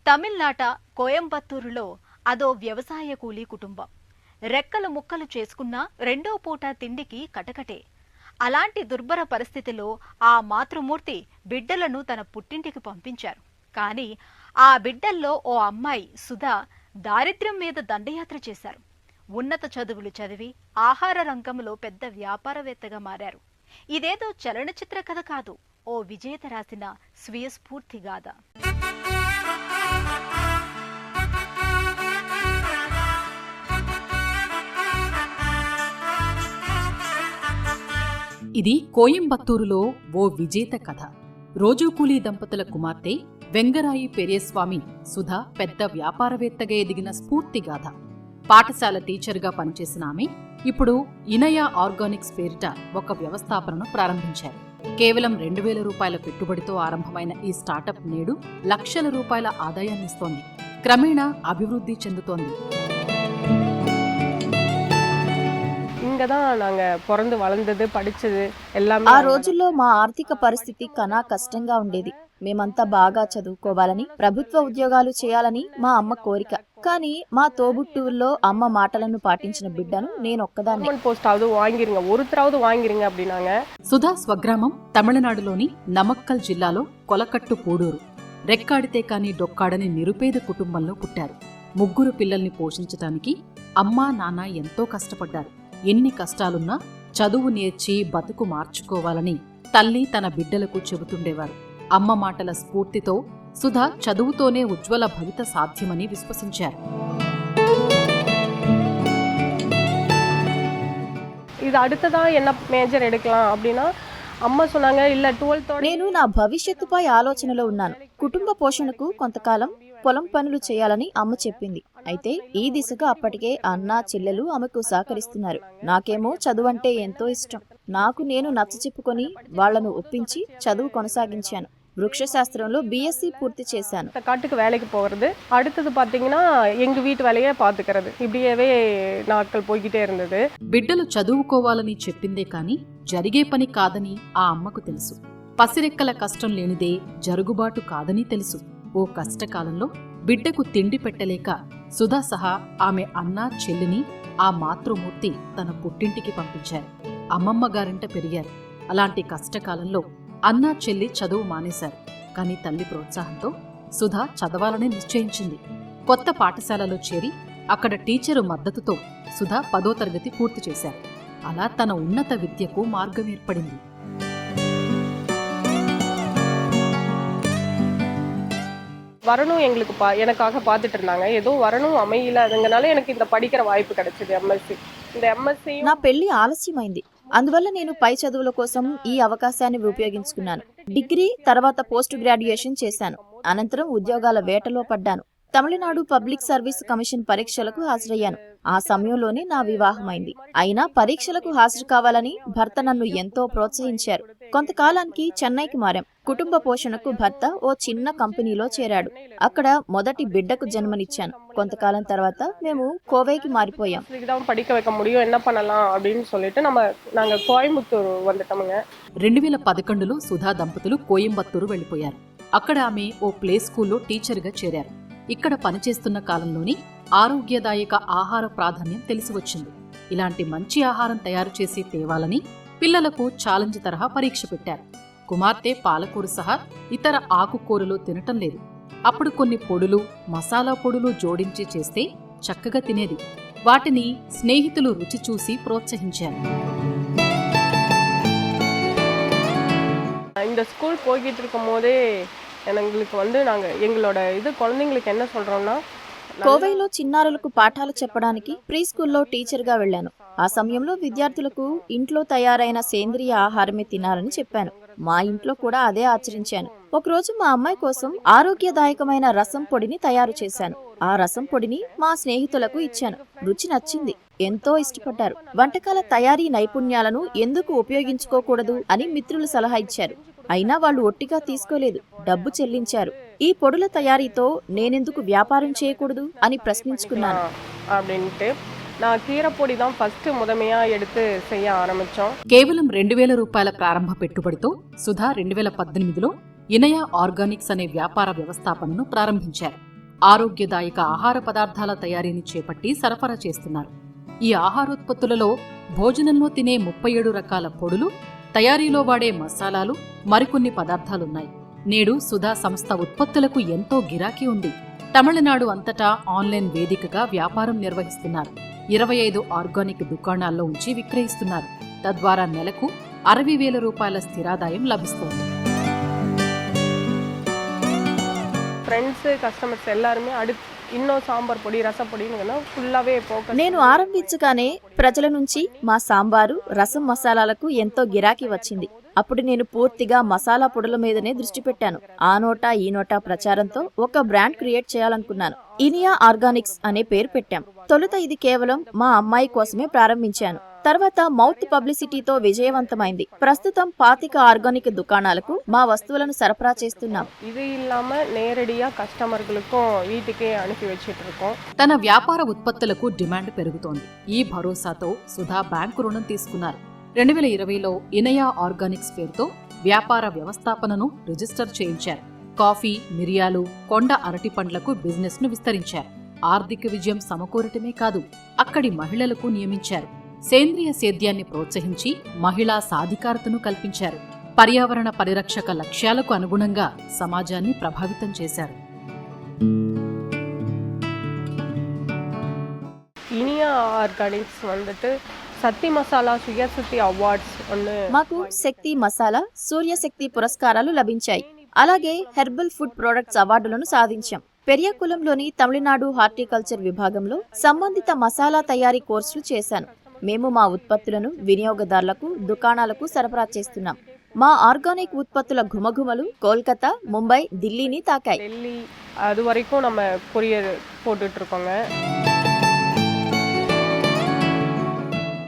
తమిళనాట కోయంబత్తూరులో అదో వ్యవసాయ కూలీ కుటుంబం. రెక్కలు ముక్కలు చేసుకున్నా రెండో పూట తిండికి కటకటే. అలాంటి దుర్భర పరిస్థితిలో ఆ మాతృమూర్తి బిడ్డలను తన పుట్టింటికి పంపించారు. కానీ ఆ బిడ్డల్లో ఓ అమ్మాయి సుధా దారిద్ర్యం మీద దండయాత్ర చేశారు. ఉన్నత చదువులు చదివి ఆహార రంగంలో పెద్ద వ్యాపారవేత్తగా మారారు. ఇదేదో చలనచిత్ర కథ కాదు, ఓ విజేత రాసిన స్వీయ స్ఫూర్తి గాథ. ఇది కోయంబత్తూరులో ఓ విజేత కథ. రోజూ కూలీ దంపతుల కుమార్తె వెంగరాయి పెరియస్వామి సుధా పెద్ద వ్యాపారవేత్తగా ఎదిగిన స్ఫూర్తిగాథ. పాఠశాల టీచర్గా పనిచేసిన ఆమె ఇప్పుడు ఇనయ ఆర్గానిక్స్ పేరిట ఒక వ్యవస్థాపనను ప్రారంభించారు. కేవలం 2,000 రూపాయల పెట్టుబడితో ఆరంభమైన ఈ స్టార్టప్ నేడు లక్షల రూపాయల ఆదాయాన్నిస్తోంది. క్రమేణా అభివృద్ధి చెందుతోంది. தான் நாங்க பிறந்து வளர்ந்தது படிச்சது எல்லாமே. ఆ రోజుల్లో మా ఆర్థిక పరిస్థితి కన్నా కష్టంగా ఉండేది. మేమంతా బాగా చదువుకోవాలని, ప్రభుత్వ ఉద్యోగాలు చేయాలని మా అమ్మ కోరిక. కానీ మా తోబుట్టువుల్లో అమ్మ మాటలను పాటించిన బిడ్డను నేనొక్కదాన్ని. పోస్టాவது వాంగిరుంగ, ఒరుతరాவது వాంగిరుంగ అప్పుడినాங்க. సుధా స్వగ్రామం తమిళనాడులోని నమక్కల్ జిల్లాలో కొలకట్టు పూడూరు. రెక్కాడితే కాని డొక్కాడని నిరుపేద కుటుంబంలో పుట్టారు. 3 పిల్లల్ని పోషించటానికి అమ్మా నాన్న ఎంతో కష్టపడ్డారు. ఎన్ని కష్టాలున్నా చదువు నేర్చి బతుకు మార్చుకోవాలని తల్లి తన బిడ్డలకు చెబుతుండేవారు. అమ్మ మాటల స్ఫూర్తితో సుధా చదువుతోనే ఉజ్వల భవిత సాధ్యమని విశ్వసించారు. ఇది அடுத்ததா என்ன మేజర్ எடுக்கலாம் அப்படினா అమ్మ சொன்னாங்க இல்ல 12th. నేను నా భవిష్యత్తుపై ఆలోచనలో ఉన్నాను. కుటుంబ పోషణకు కొంతకాలం పొలం పనులు చేయాలని అమ్మ చెప్పింది. అయితే ఈ దిశగా అప్పటికే అన్న చెల్లెలు ఆమెకు సహకరిస్తున్నారు. నాకేమో చదువంటే ఎంతో ఇష్టం. నాకు నేను నచ్చ చెప్పుకొని వాళ్లను ఒప్పించి చదువు కొనసాగించాను. వృక్షశాస్త్రంలో BSc పూర్తి చేశాను. కాட்டுకు వేలకి పోகிறது, அடுத்தது பாத்தீங்கன்னா எங்க வீட்டு வேலையே பாத்துக்கிறது. இப்படியே నాட்கள் పోయికిటే இருந்தது. బిడ్డలు చదువుకోవాలని చెప్పిందే కాని జరిగే పని కాదని ఆ అమ్మకు తెలుసు. పసిరెక్కల కష్టం లేనిదే జరుగుబాటు కాదని తెలుసు. ఓ కష్టకాలంలో బిడ్డకు తిండి పెట్టలేక సుధా సహా ఆమె అన్న చెల్లిని ఆ మాతృమూర్తి తన పుట్టింటికి పంపించారు. అమ్మమ్మ గారింట పెరిగారు. అలాంటి కష్టకాలంలో అన్నా చెల్లి చదువు మానేశారు. కాని తల్లి ప్రోత్సాహంతో సుధా చదవాలని నిశ్చయించింది. కొత్త పాఠశాలలో చేరి అక్కడ టీచరు మద్దతుతో సుధా 10వ తరగతి పూర్తి చేశారు. అలా తన ఉన్నత విద్యకు మార్గం ఏర్పడింది. வரணும் எங்களுக்கு எனக்காக பார்த்துட்டு இருந்தாங்க. ஏதோ வரணும் அமையல, அதனால எனக்கு இந்த படிக்கிற வாய்ப்பு கிடைச்சது MSc. இந்த MSc నా పెళ్లి ఆలస్యమైంది. అందువల్ల నేను పై చదువుల కోసం ఈ అవకాశాన్ని ఉపయోగించుకున్నాను. డిగ్రీ తర్వాత పోస్ట్ గ్రాడ్యుయేషన్ చేశాను. అనంతరం ఉద్యోగాల వేటలో పడ్డాను. తమిళనాడు పబ్లిక్ సర్వీస్ కమిషన్ పరీక్షలకు హాజరయ్యాను. ఆ సమయంలోనే నా వివాహమైంది. అయినా పరీక్షలకు హాజరు కావాలని భర్త నన్ను ఎంతో ప్రోత్సహించారు. కొంతకాలానికి చెన్నైకి మారాం. కుటుంబ పోషణకు భర్త ఓ చిన్న కంపెనీలో చేరాడు. అక్కడ మొదటి బిడ్డకు జన్మనిచ్చాను. కొంతకాలం తర్వాత మేము కోవైకి మారిపోయాం. படிக்க வைக்க முடியும், என்ன பண்ணலாம் அப்படினு சொல்லிட்டு நாங்க கோயம்புத்தூர் வந்துட்டோம்ங்க. 2011లో సుధా దంపతులు కోయంబత్తూరు వెళ్లిపోయారు. అక్కడ ఆమె ఓ ప్లే స్కూల్లో టీచర్గా చేరారు. ఇక్కడ పనిచేస్తున్న కాలంలోని ఆరోగ్యదాయక ఆహార ప్రాధాన్యం తెలిసి వచ్చింది. ఇలాంటి మంచి ఆహారం తయారు చేసి తేవాలని పిల్లలకు ఛాలెంజ్ తరహా పరీక్ష పెట్టారు. కుమార్తె పాలకూర సహా ఇతర ఆకుకూరలు తినటం లేదు. అప్పుడు కొన్ని పొడులు, మసాలా పొడులు జోడించి చేస్తే చక్కగా తినేది. వాటిని స్నేహితులు రుచి చూసి ప్రోత్సహించారు. இந்த ஸ்கூல் போய்கிட்டு இருக்கும் போதே எங்களுக்கு நாங்க எங்களோட குழந்தைங்களுக்கு என்ன சொல்றோம்னா, కోవైలో చిన్నారులకు పాఠాలు చెప్పడానికి ప్రీ స్కూల్లో టీచర్గా వెళ్లాను. ఆ సమయంలో విద్యార్థులకు ఇంట్లో తయారైన సేంద్రియ ఆహారమే తినాలని చెప్పాను. మా ఇంట్లో కూడా అదే ఆచరించాను. ఒకరోజు మా అమ్మాయి కోసం ఆరోగ్యదాయకమైన రసం పొడిని తయారు చేశాను. ఆ రసం పొడిని మా స్నేహితులకు ఇచ్చాను. రుచి నచ్చింది, ఎంతో ఇష్టపడ్డారు. వంటకాల తయారీ నైపుణ్యాలను ఎందుకు ఉపయోగించుకోకూడదు అని మిత్రులు సలహా ఇచ్చారు. అయినా వాళ్ళు ఒట్టిగా తీసుకోలేదు, డబ్బు చెల్లించారు. ఈ పొడుల తయారీతో నేనెందుకు వ్యాపారం చేయకూడదు అని ప్రశ్నించుకున్నాను. కేవలం 2,000 రూపాయల ప్రారంభ పెట్టుబడితో సుధా 2018లో ఇనయ ఆర్గానిక్స్ అనే వ్యాపార వ్యవస్థాపనను ప్రారంభించారు. ఆరోగ్యదాయక ఆహార పదార్థాల తయారీని చేపట్టి సరఫరా చేస్తున్నారు. ఈ ఆహారోత్పత్తులలో భోజనంలో తినే 37 రకాల పొడులు, తయారీలో వాడే మసాలాలు, మరికొన్ని పదార్థాలున్నాయి. నేడు సుధా సంస్థ ఉత్పత్తులకు ఎంతో గిరాకీ ఉంది. తమిళనాడు అంతటా ఆన్లైన్ వేదికగా వ్యాపారం నిర్వహిస్తున్నారు. 25 ఆర్గానిక్ దుకాణాల్లో ఉంచి విక్రయిస్తున్నారు. తద్వారా నెలకు 60,000 రూపాయల స్థిరాదాయం లభిస్తోంది. ఫ్రెండ్స్ కస్టమర్స్ எல்லாருமே இன்னும் సాంబార్ పొడి రసపొడిని ఫుల్లావే ఫోకస్. నేను ఆరంభించగానే ప్రజల నుంచి మా సాంబారు, రసం మసాలాలకు ఎంతో గిరాకీ వచ్చింది. అప్పుడు నేను పూర్తిగా మసాలా పొడుల మీదనే దృష్టి పెట్టాను. ఆ నోటా ఈ నోటా ప్రచారంతో ఒక బ్రాండ్ క్రియేట్ చేయాలనుకున్నాను. ఇనియా ఆర్గానిక్స్ అనే పేరు పెట్టాం. తొలుత ఇది కేవలం మా అమ్మాయి కోసమే ప్రారంభించాను. తర్వాత మౌత్ పబ్లిసిటీతో విజయవంతమైంది. ప్రస్తుతం 25 ఆర్గానిక్ దుకాణాలకు మా వస్తువులను సరఫరా చేస్తున్నాం. ఇది ఇల్లామ నేరడియా కస్టమర్లకు వీటికే అనిపి వెచ్చిట్రుకోం. తన వ్యాపార ఉత్పత్తులకు డిమాండ్ పెరుగుతోంది. ఈ భరోసాతో సుధా బ్యాంకు రుణం తీసుకున్నారు. 2020లో ఇనయా ఆర్గానిక్స్ పేరుతో వ్యాపార వ్యవస్థాపనను రిజిస్టర్ చేయించారు. కాఫీ, మిరియాలు, కొండ అరటి పండ్లకు బిజినెస్ ను విస్తరించారు. ఆర్థిక విజయం సమకూరటమే కాదు, అక్కడి మహిళలకు నియమించారు. సేంద్రియ సేద్యాన్ని ప్రోత్సహించి మహిళా సాధికారతను కల్పించారు. పర్యావరణ పరిరక్షక లక్ష్యాలకు అనుగుణంగా సమాజాన్ని ప్రభావితం చేశారు. ఇనియా ఆర్గానిక్స్ வந்துட்டு సత్తి మసాలా సుయశక్తి అవార్డ్స్ మాకు శక్తి మసాలా, సూర్యశక్తి పురస్కారాలు లభించాయి. అలాగే హెర్బల్ ఫుడ్ ప్రొడక్ట్స్ అవార్డులను సాధించాం. పెరియకులంలోని తమిళనాడు హార్టికల్చర్ విభాగంలో సంబంధిత మసాలా తయారీ కోర్సులు చేశాను. మేము మా ఉత్పత్తులను వినియోగదారులకు, దుకాణాలకు సరఫరా చేస్తున్నాం. మా ఆర్గానిక్ ఉత్పత్తుల ఘుమఘుమలు కోల్కతా, ముంబై, ఢిల్లీని తాకాయి. ఢిల్లీ అది వరకు நம்ம కొరియర్ పోட்டுட்டு இருக்கோங்க.